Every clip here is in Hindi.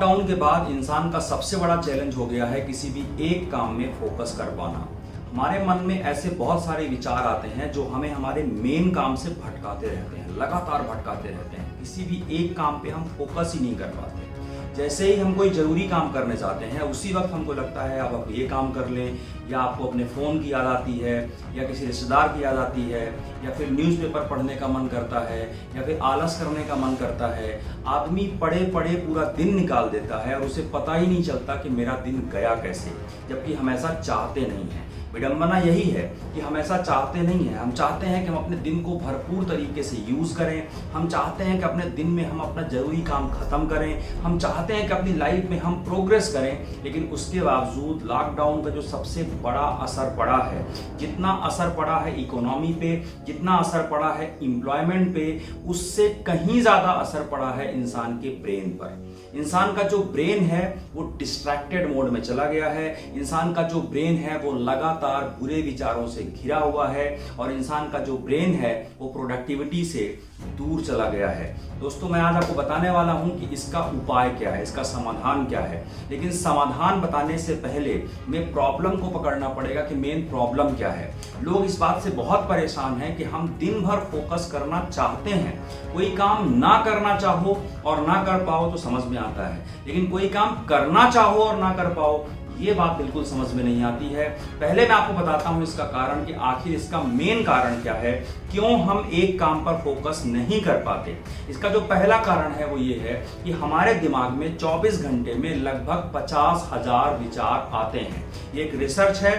लॉकडाउन के बाद इंसान का सबसे बड़ा चैलेंज हो गया है किसी भी एक काम में फोकस कर पाना। हमारे मन में ऐसे बहुत सारे विचार आते हैं जो हमें हमारे मेन काम से भटकाते रहते हैं, लगातार भटकाते रहते हैं। किसी भी एक काम पे हम फोकस ही नहीं कर पाते। जैसे ही हम कोई जरूरी काम करने जाते हैं उसी वक्त हमको लगता है अब ये काम कर लें, या आपको अपने फ़ोन की याद आती है, या किसी रिश्तेदार की याद आती है, या फिर न्यूज़पेपर पढ़ने का मन करता है, या फिर आलस करने का मन करता है। आदमी पढ़े पढ़े पूरा दिन निकाल देता है और उसे पता ही नहीं चलता कि मेरा दिन गया कैसे, जबकि हम ऐसा चाहते नहीं हैं। विडंबना यही है कि हम ऐसा चाहते नहीं हैं। हम चाहते हैं कि हम अपने दिन को भरपूर तरीके से यूज़ करें। हम चाहते हैं कि अपने दिन में हम अपना ज़रूरी काम ख़त्म करें। हम चाहते हैं कि अपनी लाइफ में हम प्रोग्रेस करें। लेकिन उसके बावजूद लॉकडाउन का जो सबसे बड़ा असर पड़ा है, जितना असर पड़ा है इकोनॉमी पे, जितना असर पड़ा है एम्प्लॉयमेंट पे, उससे कहीं ज़्यादा असर पड़ा है इंसान के ब्रेन पर। इंसान का जो ब्रेन है वो डिस्ट्रैक्टेड मोड में चला गया है। इंसान का जो ब्रेन है वो लगातार बुरे विचारों से घिरा हुआ है, और इंसान का जो ब्रेन है वो प्रोडक्टिविटी से दूर चला गया है। दोस्तों, मैं आज आपको बताने वाला हूं कि इसका उपाय क्या है, इसका समाधान क्या है। लेकिन समाधान बताने से पहले मैं प्रॉब्लम को पकड़ना पड़ेगा कि मेन प्रॉब्लम क्या है। लोग इस बात से बहुत परेशान हैं कि हम दिन भर फोकस करना चाहते हैं, कोई काम ना करना चाहो और ना कर पाओ तो समझ में आता है, लेकिन कोई काम करना चाहो और ना कर पाओ ये बात बिल्कुल समझ में नहीं आती है। पहले मैं आपको बताता हूं इसका कारण कि आखिर इसका मेन कारण क्या है, क्यों हम एक काम पर फोकस नहीं कर पाते। इसका जो पहला कारण है वो ये है कि हमारे दिमाग में 24 घंटे में लगभग 50,000 विचार आते हैं। ये एक रिसर्च है।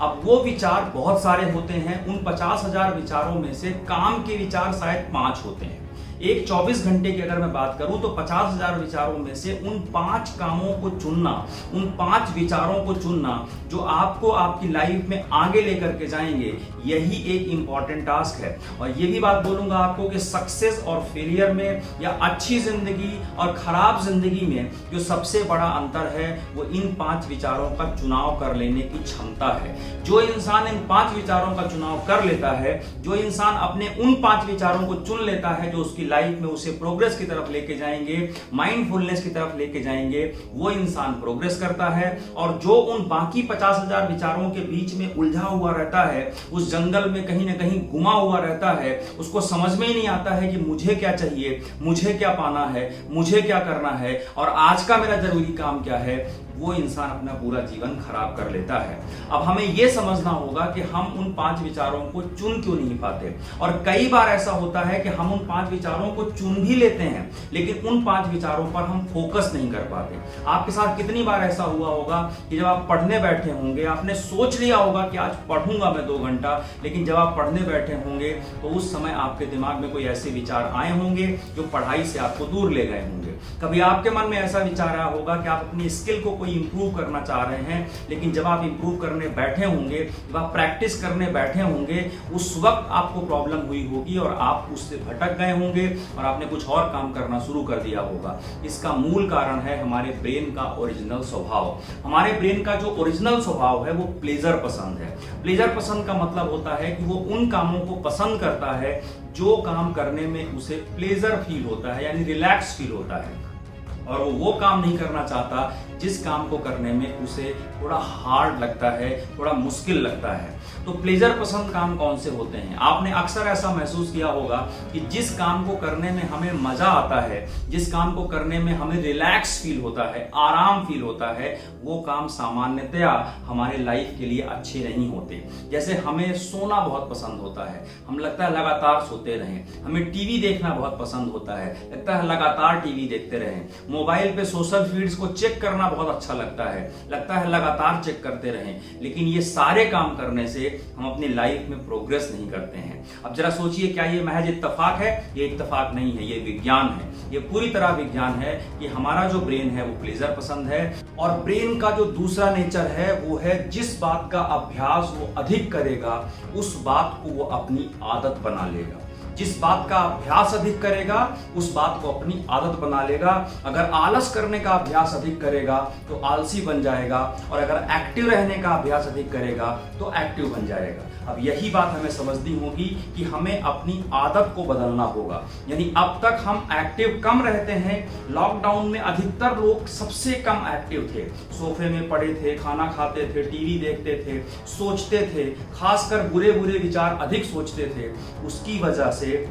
अब वो विचार बहुत सारे होते हैं, उन 50,000 विचारों में से काम के विचार शायद 5 होते हैं। एक 24 घंटे की अगर मैं बात करूं तो 50,000 विचारों में से उन 5 कामों को चुनना, उन 5 विचारों को चुनना जो आपको आपकी लाइफ में आगे लेकर के जाएंगे, यही एक इंपॉर्टेंट टास्क है। और ये भी बात बोलूंगा आपको कि सक्सेस और फेलियर में, या अच्छी जिंदगी और खराब जिंदगी में जो सबसे बड़ा अंतर है वो इन 5 विचारों का चुनाव कर लेने की क्षमता है। जो इंसान इन 5 विचारों का चुनाव कर लेता है, जो इंसान अपने उन 5 विचारों को चुन लेता है जो उसकी लाइफ में उसे प्रोग्रेस की तरफ लेके जाएंगे, माइंडफुलनेस की तरफ लेके जाएंगे, वो इंसान प्रोग्रेस करता है। और जो उन बाकी 50,000 विचारों के बीच में उलझा हुआ रहता है, उस जंगल में कहीं ना कहीं गुमा हुआ रहता है, उसको समझ में ही नहीं आता है कि मुझे क्या चाहिए, मुझे क्या पाना है, मुझे क्या करना है, और आज का मेरा जरूरी काम क्या है, वो इंसान अपना पूरा जीवन खराब कर लेता है। अब हमें यह समझना होगा कि हम उन 5 विचारों को चुन क्यों नहीं पाते। और कई बार ऐसा होता है कि हम उन 5 विचारों को चुन भी लेते हैं, लेकिन उन 5 विचारों पर हम फोकस नहीं कर पाते। आपके साथ कितनी बार ऐसा हुआ होगा कि जब आप पढ़ने बैठे होंगे, आपने सोच लिया होगा कि आज पढ़ूंगा मैं 2 घंटा, लेकिन जब आप पढ़ने बैठे होंगे तो उस समय आपके दिमाग में कोई ऐसे विचार आए होंगे जो पढ़ाई से आपको दूर ले गए होंगे। कभी आपके मन में ऐसा विचार आया होगा कि आप अपनी स्किल को इंप्रूव करना चाह रहे हैं, लेकिन जब आप इंप्रूव करने बैठे होंगे, जब आप प्रैक्टिस करने बैठे होंगे, उस वक्त आपको प्रॉब्लम हुई होगी और आप उससे भटक गए होंगे और आपने कुछ और काम करना शुरू कर दिया होगा। इसका मूल कारण है हमारे ब्रेन का ओरिजिनल स्वभाव। हमारे ब्रेन का जो ओरिजिनल स्वभाव है वो प्लेजर पसंद है। प्लेजर पसंद का मतलब होता है कि वो उन कामों को पसंद करता है जो काम करने में उसे प्लेजर फील होता है, यानी रिलैक्स फील होता है, और वो काम नहीं करना चाहता जिस काम को करने में उसे थोड़ा हार्ड लगता है, थोड़ा मुश्किल लगता है। तो प्लेजर पसंद काम कौन से होते हैं? आपने अक्सर ऐसा महसूस किया होगा कि जिस काम को करने में हमें मजा आता है, जिस काम को करने में हमें रिलैक्स फील होता है, आराम फील होता है, वो काम सामान्यतया हमारे लाइफ के लिए अच्छे नहीं होते। जैसे हमें सोना बहुत पसंद होता है, हम लगता है लगातार सोते रहें। हमें टीवी देखना बहुत पसंद होता है, लगता है लगातार टीवी देखते रहें। मोबाइल पे सोशल फीड्स को चेक करना बहुत अच्छा लगता है लगातार चेक करते रहें। लेकिन ये सारे काम करने से हम अपनी लाइफ में प्रोग्रेस नहीं करते हैं। अब जरा सोचिए, क्या ये महज इत्तेफाक है? ये इत्तेफाक नहीं है, ये विज्ञान है। ये पूरी तरह विज्ञान है कि हमारा जो ब्रेन है वो प्लेजर पसंद है, और ब्रेन का जो दूसरा नेचर है वो है जिस बात का अभ्यास वो अधिक करेगा उस बात को वो अपनी आदत बना लेगा। जिस बात का अभ्यास अधिक करेगा उस बात को अपनी आदत बना लेगा। अगर आलस करने का अभ्यास अधिक करेगा तो आलसी बन जाएगा, और अगर एक्टिव रहने का अभ्यास अधिक करेगा तो एक्टिव बन जाएगा। अब यही बात हमें समझनी होगी कि हमें अपनी आदत को बदलना होगा। यानी अब तक हम एक्टिव कम रहते हैं। लॉकडाउन में अधिकतर लोग सबसे कम एक्टिव थे, सोफे में पड़े थे, खाना खाते थे, टीवी देखते थे, सोचते थे, खासकर बुरे बुरे विचार अधिक सोचते थे। उसकी वजह से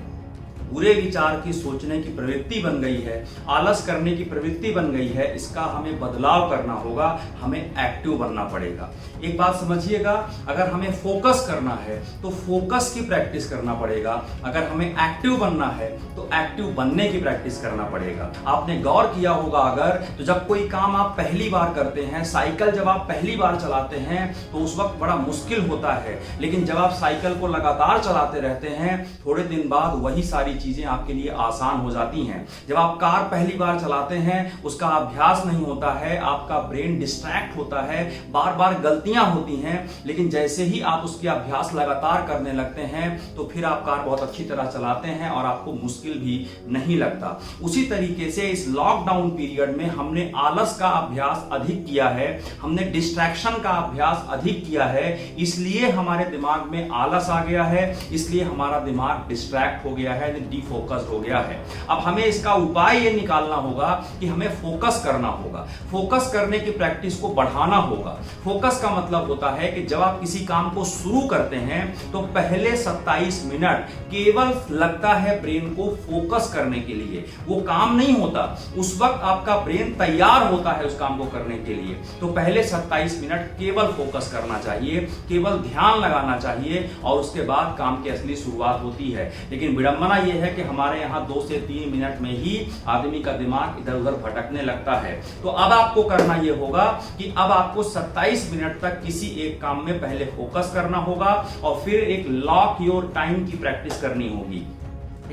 बुरे विचार की सोचने की प्रवृत्ति बन गई है, आलस करने की प्रवृत्ति बन गई है। इसका हमें बदलाव करना होगा, हमें एक्टिव बनना पड़ेगा। एक बात समझिएगा, अगर हमें फोकस करना है तो फोकस की प्रैक्टिस करना पड़ेगा। अगर हमें एक्टिव बनना है तो एक्टिव बनने की प्रैक्टिस करना पड़ेगा। आपने गौर किया होगा अगर, तो जब कोई काम आप पहली बार करते हैं, साइकिल जब आप पहली बार चलाते हैं तो उस वक्त बड़ा मुश्किल होता है, लेकिन जब आप साइकिल को लगातार चलाते रहते हैं, थोड़े दिन बाद वही सारी चीजें आपके लिए आसान हो जाती हैं। जब आप कार पहली बार चलाते हैं, उसका अभ्यास नहीं होता है, आपका ब्रेन डिस्ट्रैक्ट होता है, बार बार गलतियां होती हैं, लेकिन जैसे ही आप उसके अभ्यास लगातार करने लगते हैं तो फिर आप कार बहुत अच्छी तरह चलाते हैं और आपको मुश्किल भी नहीं लगता। उसी तरीके से इस लॉकडाउन पीरियड में हमने आलस का अभ्यास अधिक किया है, हमने डिस्ट्रैक्शन का अभ्यास अधिक किया है, इसलिए हमारे दिमाग में आलस आ गया है, इसलिए हमारा दिमाग डिस्ट्रैक्ट हो गया है, डिफोकस हो गया है। अब हमें इसका उपाय ये निकालना होगा कि हमें फोकस करना होगा। फोकस करने की प्रैक्टिस को बढ़ाना होगा। फोकस का मतलब होता है कि जब आप किसी काम को शुरू करते हैं तो पहले 27 मिनट केवल लगता है ब्रेन को फोकस करने के लिए, वो काम नहीं होता। उस वक्त आपका ब्रेन तैयार होता है उस काम को करने के लिए। तो पहले 27 मिनट केवल फोकस करना चाहिए, केवल ध्यान लगाना चाहिए और उसके बाद काम की असली शुरुआत होती है। लेकिन विडंबना यह है कि हमारे यहां 2 से 3 मिनट में ही आदमी का दिमाग इधर उधर भटकने लगता है। तो अब आपको करना यह होगा कि अब आपको 27 मिनट तक किसी एक काम में पहले फोकस करना होगा और फिर एक लॉक योर टाइम की प्रैक्टिस करनी होगी।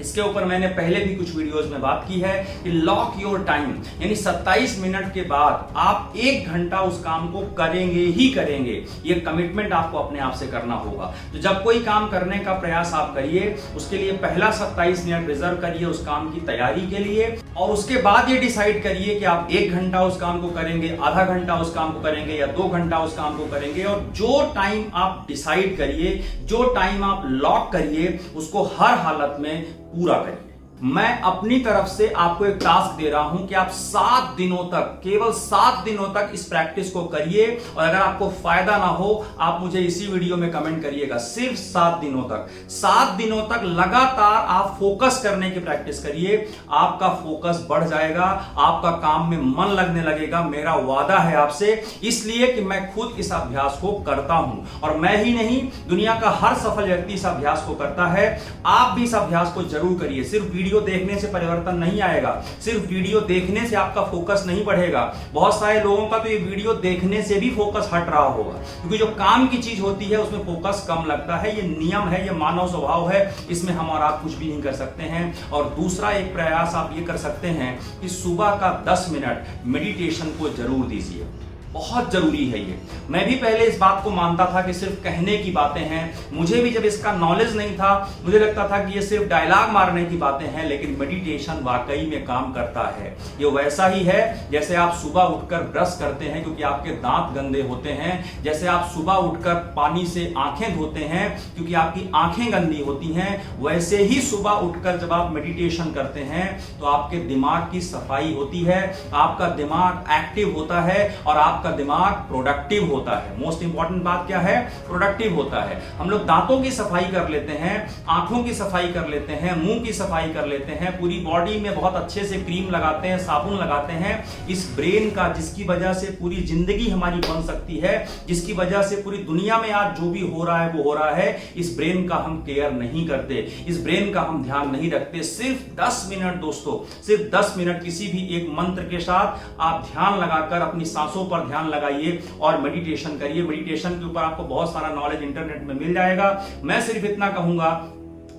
इसके ऊपर मैंने पहले भी कुछ वीडियोस में बात की है कि लॉक योर टाइम, यानी 27 मिनट के बाद आप 1 घंटा उस काम को करेंगे ही करेंगे। ये कमिटमेंट आपको अपने आप से करना होगा। तो जब कोई काम करने का प्रयास आप करिए, उसके लिए पहला 27 मिनट रिजर्व करिए उस काम की तैयारी के लिए और उसके बाद ये डिसाइड करिए कि आप 1 घंटा उस काम को करेंगे, आधा घंटा उस काम को करेंगे या 2 घंटा उस काम को करेंगे। और जो टाइम आप डिसाइड करिए, जो टाइम आप लॉक करिए, उसको हर हालत में पूरा करिए। मैं अपनी तरफ से आपको एक टास्क दे रहा हूं कि आप 7 दिनों तक, केवल 7 दिनों तक इस प्रैक्टिस को करिए और अगर आपको फायदा ना हो आप मुझे इसी वीडियो में कमेंट करिएगा। सिर्फ 7 दिनों तक, 7 दिनों तक लगातार आप फोकस करने की प्रैक्टिस करिए। आपका फोकस बढ़ जाएगा, आपका काम में मन लगने लगेगा। मेरा वादा है आपसे, इसलिए कि मैं खुद इस अभ्यास को करता हूं और मैं ही नहीं, दुनिया का हर सफल व्यक्ति इस अभ्यास को करता है। आप भी इस अभ्यास को जरूर करिए। सिर्फ वीडियो देखने से परिवर्तन नहीं आएगा, सिर्फ वीडियो देखने से आपका फोकस नहीं बढ़ेगा। बहुत सारे लोगों का तो ये वीडियो देखने से भी फोकस हट रहा होगा, क्योंकि जो काम की चीज होती है उसमें फोकस कम लगता है। ये नियम है, ये मानव स्वभाव है, इसमें हम और आप कुछ भी नहीं कर सकते हैं। और दूसरा एक प्रयास आप ये कर सकते हैं कि सुबह का 10 मिनट मेडिटेशन को जरूर दीजिए। बहुत जरूरी है ये। मैं भी पहले इस बात को मानता था कि सिर्फ कहने की बातें हैं। मुझे भी जब इसका नॉलेज नहीं था, मुझे लगता था कि ये सिर्फ डायलॉग मारने की बातें हैं, लेकिन मेडिटेशन वाकई में काम करता है। ये वैसा ही है जैसे आप सुबह उठकर ब्रश करते हैं क्योंकि आपके दांत गंदे होते हैं, जैसे आप सुबह उठकर पानी से आंखें धोते हैं क्योंकि आपकी आंखें गंदी होती हैं, वैसे ही सुबह उठकर जब आप मेडिटेशन करते हैं तो आपके दिमाग की सफाई होती है, आपका दिमाग एक्टिव होता है और आपका दिमाग प्रोडक्टिव होता है। मोस्ट इंपॉर्टेंट बात क्या है? प्रोडक्टिव होता है। हम लोग दांतों की सफाई कर लेते हैं, आंखों की सफाई कर लेते हैं, मुंह की सफाई कर लेते हैं, पूरी बॉडी में बहुत अच्छे से क्रीम लगाते हैं, साबुन लगाते हैं। इस ब्रेन का, जिसकी वजह से पूरी जिंदगी हमारी बन सकती है, जिसकी वजह से पूरी दुनिया में आज जो भी हो रहा है वो हो रहा है, इस ब्रेन का हम केयर नहीं करते, इस ब्रेन का हम ध्यान नहीं रखते। सिर्फ 10 मिनट दोस्तों, सिर्फ 10 मिनट किसी भी एक मंत्र के साथ आप ध्यान लगाकर अपनी सांसों पर ध्यान लगाइए और मेडिटेशन करिए। मेडिटेशन के ऊपर आपको बहुत सारा नॉलेज इंटरनेट में मिल जाएगा। मैं सिर्फ इतना कहूंगा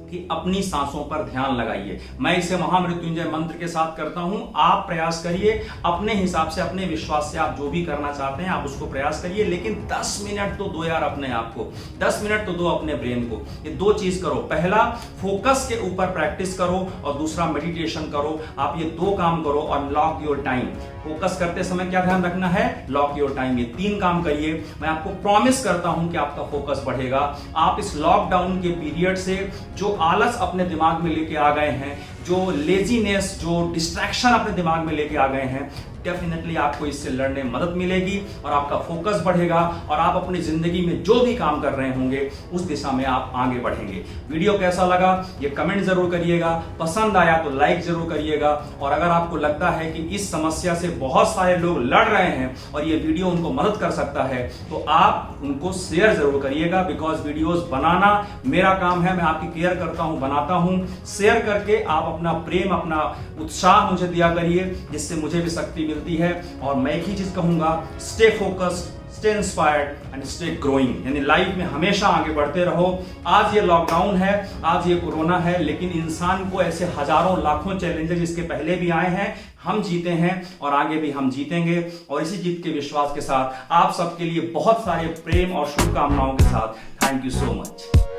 कि कि अपनी सांसों पर ध्यान लगाइए। मैं इसे महामृत्युंजय मंत्र के साथ करता हूं, आप प्रयास करिए अपने हिसाब से, अपने विश्वास से आप जो भी करना चाहते हैं आप उसको प्रयास करिए, लेकिन 10 मिनट तो दो यार अपने आप को, 10 मिनट तो दो अपने ब्रेन को। ये दो चीज करो, पहला फोकस के ऊपर प्रैक्टिस करो और दूसरा मेडिटेशन करो। आप ये दो काम करो और लॉक योर टाइम। फोकस करते समय क्या ध्यान रखना है? Lock your time. ये 3 काम करिए, मैं आपको प्रॉमिस करता हूं कि आपका फोकस बढ़ेगा। आप इस लॉकडाउन के पीरियड से जो आलस अपने दिमाग में लेके आ गए हैं, जो लेजीनेस, जो डिस्ट्रैक्शन अपने दिमाग में लेके आ गए हैं, डेफिनेटली आपको इससे लड़ने में मदद मिलेगी और आपका फोकस बढ़ेगा और आप अपनी जिंदगी में जो भी काम कर रहे होंगे उस दिशा में आप आगे बढ़ेंगे। वीडियो कैसा लगा ये कमेंट जरूर करिएगा, पसंद आया तो लाइक जरूर करिएगा, और अगर आपको लगता है कि इस समस्या से बहुत सारे लोग लड़ रहे हैं और ये वीडियो उनको मदद कर सकता है तो आप उनको शेयर जरूर करिएगा। बिकॉज वीडियोस बनाना मेरा काम है, मैं आपकी केयर करता हूं, बनाता हूं। शेयर करके आप अपना प्रेम, अपना उत्साह मुझे दिया करिए, जिससे मुझे भी शक्ति मिलती है। और मैं एक ही चीज कहूंगा, stay focused, stay inspired and stay growing. यानी लाइफ में हमेशा आगे बढ़ते रहो। आज ये लॉकडाउन है, आज ये कोरोना है, लेकिन इंसान को ऐसे हजारों लाखों चैलेंजेस इसके पहले भी आए हैं, हम जीते हैं और आगे भी हम जीतेंगे। और इसी जीत के विश्वास के साथ आप सबके लिए बहुत सारे प्रेम और शुभकामनाओं के साथ थैंक यू सो मच।